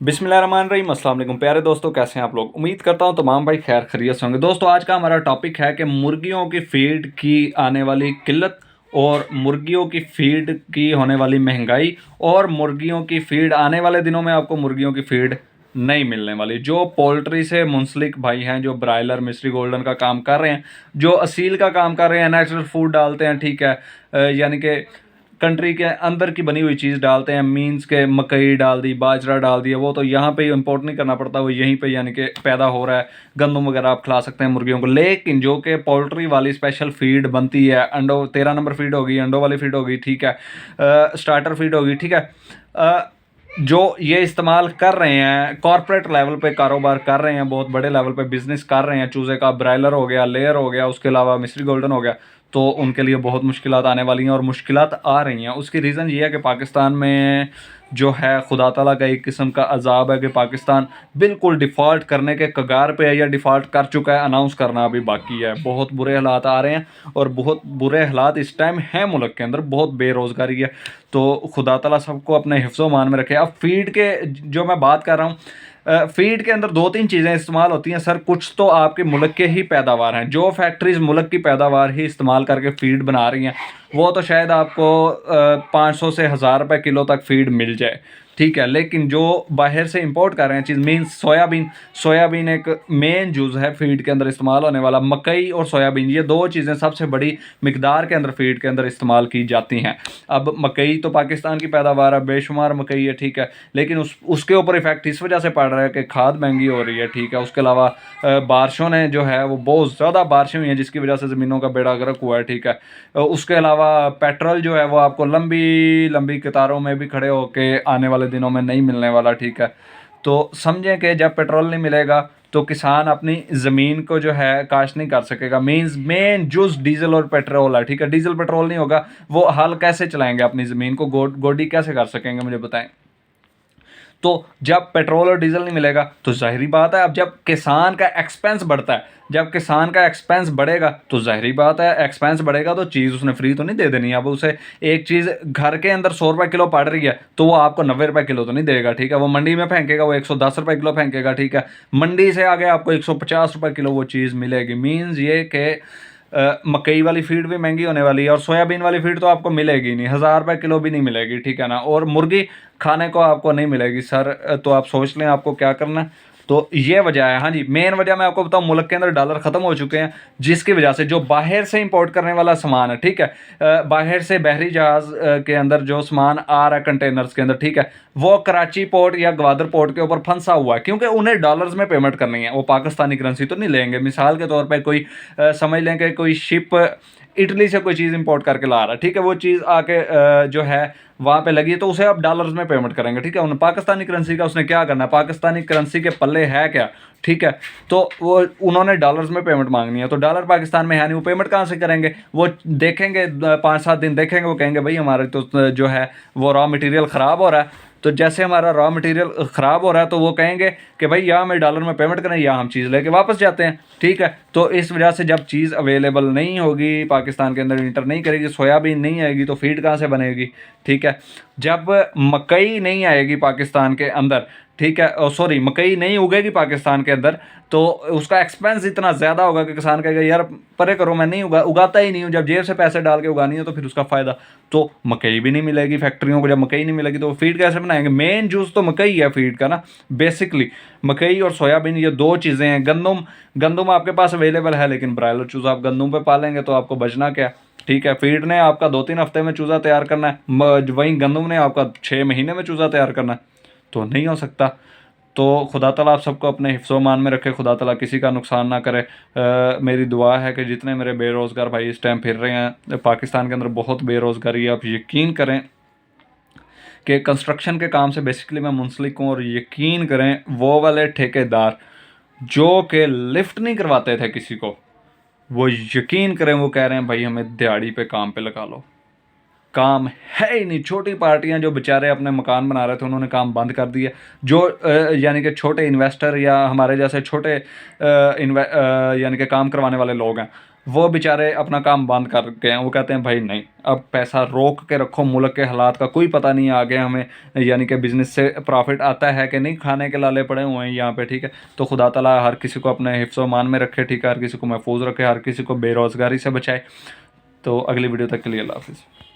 बिस्मिल्लाहिर्रहमानिर्रहीम। अस्सलाम वालेकुम प्यारे दोस्तों, कैसे हैं आप लोग। उम्मीद करता हूं तमाम भाई खैर खैरियत से होंगे। दोस्तों आज का हमारा टॉपिक है कि मुर्गियों की फीड की आने वाली किल्लत और मुर्गियों की फीड की होने वाली महंगाई और मुर्गियों की फीड आने वाले दिनों में आपको मुर्गियों की फीड नहीं मिलने वाली। जो पोल्ट्री से मुंसलिक भाई हैं, जो ब्रायलर मिस्ट्री गोल्डन का काम कर रहे हैं, जो असील का काम कर रहे हैं, नेचुरल फूड डालते हैं, ठीक है, यानी कि कंट्री के अंदर की बनी हुई चीज़ डालते हैं, मीन्स के मकई डाल दी, बाजरा डाल दिया, वो तो यहाँ पे इंपोर्ट नहीं करना पड़ता, वो यहीं पे यानी कि पैदा हो रहा है। गंदम वगैरह आप खिला सकते हैं मुर्गियों को। लेकिन जो कि पोल्ट्री वाली स्पेशल फीड बनती है, अंडों 13 नंबर फीड होगी, अंडों वाली फीड होगी, ठीक है, स्टार्टर फीड होगी, ठीक है, जो ये इस्तेमाल कर रहे हैं, कॉरपोरेट लेवल पे कारोबार कर रहे हैं, बहुत बड़े लेवल पे बिजनेस कर रहे हैं, चूज़े का ब्रायलर हो गया, लेयर हो गया, उसके अलावा मिस्ट्री गोल्डन हो गया, तो उनके लिए बहुत मुश्किलात आने वाली हैं और मुश्किलात आ रही हैं। उसकी रीज़न ये है कि पाकिस्तान में जो है खुदा ताला का एक किस्म का अजाब है कि पाकिस्तान बिल्कुल डिफ़ॉल्ट करने के कगार पे है या डिफ़ॉल्ट कर चुका है। अनाउंस करना अभी बाकी है। बहुत बुरे हालात आ रहे हैं और बहुत बुरे हालात इस टाइम हैं मुल्क के अंदर। बहुत बेरोज़गारी है, तो खुदा ताला सबको अपने हिफ्ज़ो मान में रखे। अब फीड के जो मैं बात कर रहा हूँ, फीड के अंदर दो तीन चीज़ें इस्तेमाल होती हैं सर। कुछ तो आपके मुल्क के ही पैदावार हैं, जो फैक्ट्रीज मुल्क की पैदावार ही इस्तेमाल करके फीड बना रही हैं, वो तो शायद आपको 500 से 1000 रुपये किलो तक फीड मिल जाए, ठीक है। लेकिन जो बाहर से इंपोर्ट कर रहे हैं चीज़, मीन्स सोयाबीन, सोयाबीन एक मेन जूज़ है फीड के अंदर इस्तेमाल होने वाला। मकई और सोयाबीन, ये दो चीज़ें सबसे बड़ी मिकदार के अंदर फीड के अंदर इस्तेमाल की जाती हैं। अब मकई तो पाकिस्तान की पैदावार है, बेशुमार मकई है, ठीक है, लेकिन उसके ऊपर इफेक्ट इस वजह से पड़ रहा है कि खाद महंगी हो रही है, ठीक है। उसके अलावा बारिशों ने जो है वो बहुत ज़्यादा बारिशें हुई हैं, जिसकी वजह से ज़मीनों का बेड़ा गर्क हुआ है, ठीक है। उसके अलावा पेट्रोल जो है वो आपको लंबी लंबी कतारों में भी खड़े होके आने वाले दिनों में नहीं मिलने वाला, ठीक है। तो समझें कि जब पेट्रोल नहीं मिलेगा तो किसान अपनी ज़मीन को जो है काश्त नहीं कर सकेगा। मीन्स मेन जूस डीजल और पेट्रोल है, ठीक है। डीजल पेट्रोल नहीं होगा, वो हल कैसे चलाएंगे अपनी ज़मीन को, गोडी कैसे कर सकेंगे, मुझे बताएं। तो जब पेट्रोल और डीजल नहीं मिलेगा तो ज़ाहिरी बात है, अब जब किसान का एक्सपेंस बढ़ता है, जब किसान का एक्सपेंस बढ़ेगा तो ज़ाहिरी बात है, एक्सपेंस बढ़ेगा तो चीज़ उसने फ्री तो नहीं दे देनी। अब उसे एक चीज़ घर के अंदर 100 रुपये किलो पड़ रही है तो वो आपको 90 रुपये किलो तो नहीं देगा, ठीक है। वो मंडी में फेंकेगा, वो 110 रुपये किलो फेंकेगा, ठीक है। मंडी से आगे आपको 150 रुपये किलो वो चीज़ मिलेगी। मीन्स ये कि मकई वाली फीड भी महंगी होने वाली है और सोयाबीन वाली फीड तो आपको मिलेगी नहीं, 1000 रुपये किलो भी नहीं मिलेगी, ठीक है ना। और मुर्गी खाने को आपको नहीं मिलेगी सर। तो आप सोच लें आपको क्या करना है। तो ये वजह है। हाँ जी, मेन वजह मैं आपको बताऊं, मुल्क के अंदर डॉलर ख़त्म हो चुके हैं, जिसकी वजह से जो बाहर से इंपोर्ट करने वाला सामान है, ठीक है, बाहर से बहरी जहाज़ के अंदर जो सामान आ रहा है कंटेनर्स के अंदर, ठीक है, वो कराची पोर्ट या ग्वादर पोर्ट के ऊपर फंसा हुआ है, क्योंकि उन्हें डॉलर्स में पेमेंट करनी है। वो पाकिस्तानी करेंसी तो नहीं लेंगे। मिसाल के तौर पर कोई समझ लें कि कोई शिप इटली से कोई चीज़ इंपोर्ट करके ला रहा है, ठीक है, वो चीज़ आके जो है वहाँ पे लगी है, तो उसे आप डॉलर्स में पेमेंट करेंगे, ठीक है। उन पाकिस्तानी करेंसी का उसने क्या करना है, पाकिस्तानी करेंसी के पल्ले है क्या, ठीक है। तो वो उन्होंने डॉलर्स में पेमेंट मांगनी है, तो डॉलर पाकिस्तान में है नहीं, वो पेमेंट कहाँ से करेंगे। वो देखेंगे 5-7 दिन देखेंगे, वो कहेंगे भाई हमारे तो जो है वो रॉ मटेरियल ख़राब हो रहा है। तो जैसे हमारा रॉ मटेरियल ख़राब हो रहा है तो वो कहेंगे कि भाई या हमें डॉलर में पेमेंट करें या हम चीज़ लेके वापस जाते हैं, ठीक है। तो इस वजह से जब चीज़ अवेलेबल नहीं होगी, पाकिस्तान के अंदर इंटर नहीं करेगी, सोयाबीन नहीं आएगी तो फीड कहाँ से बनेगी, ठीक है। जब मकई नहीं आएगी पाकिस्तान के अंदर, ठीक है, सॉरी, मकई नहीं उगेगी पाकिस्तान के अंदर, तो उसका एक्सपेंस इतना ज़्यादा होगा कि किसान कहेगा यार परे करो, मैं नहीं उगाता ही नहीं हूँ। जब जेब से पैसे डाल के उगानी है तो फिर उसका फ़ायदा, तो मकई भी नहीं मिलेगी फैक्ट्रियों को। जब मकई नहीं मिलेगी तो फीड कैसे बनाएंगे। मेन जूस तो मकई है फीड का ना, बेसिकली मकई और सोयाबीन, ये दो चीज़ें हैं। गंदम, गंदम आपके पास अवेलेबल है, लेकिन ब्रायलर चूज़ा आप गंदम पे पालेंगे तो आपको बचना क्या, ठीक है। फीड ने आपका 2-3 हफ्ते में चूज़ा तैयार करना है, वहीं गंदम ने आपका 6 महीने में चूज़ा तैयार करना है, तो नहीं हो सकता। तो खुदा ताला आप सबको अपने हिफ्ज़ो मान में रखे, खुदा ताला किसी का नुकसान ना करे। मेरी दुआ है कि जितने मेरे बेरोज़गार भाई इस टाइम फिर रहे हैं, पाकिस्तान के अंदर बहुत बेरोज़गारी है। आप यकीन करें कि कंस्ट्रक्शन के काम से बेसिकली मैं मुंसलिक हूँ, और यकीन करें वो वाले ठेकेदार जो कि लिफ्ट नहीं करवाते थे किसी को, वो यकीन करें वो कह रहे हैं भाई हमें दिहाड़ी पे काम पे लगा लो। काम है ही नहीं। छोटी पार्टियां जो बेचारे अपने मकान बना रहे थे उन्होंने काम बंद कर दिया। जो यानी कि छोटे इन्वेस्टर या हमारे जैसे छोटे यानी कि काम करवाने वाले लोग हैं, वो बेचारे अपना काम बंद कर गए हैं। वो कहते हैं भाई नहीं, अब पैसा रोक के रखो, मुल्क के हालात का कोई पता नहीं है आगे हमें, यानी कि बिज़नेस से प्रॉफिट आता है कि नहीं, खाने के लाले पड़े हुए हैं यहाँ पे, ठीक है। तो खुदा ताला हर किसी को अपने हिफ्ज़ व मान में रखे, ठीक है, हर किसी को महफूज रखे, हर किसी को बेरोज़गारी से बचाए। तो अगली वीडियो तक के लिए अल्लाह हाफ़िज़।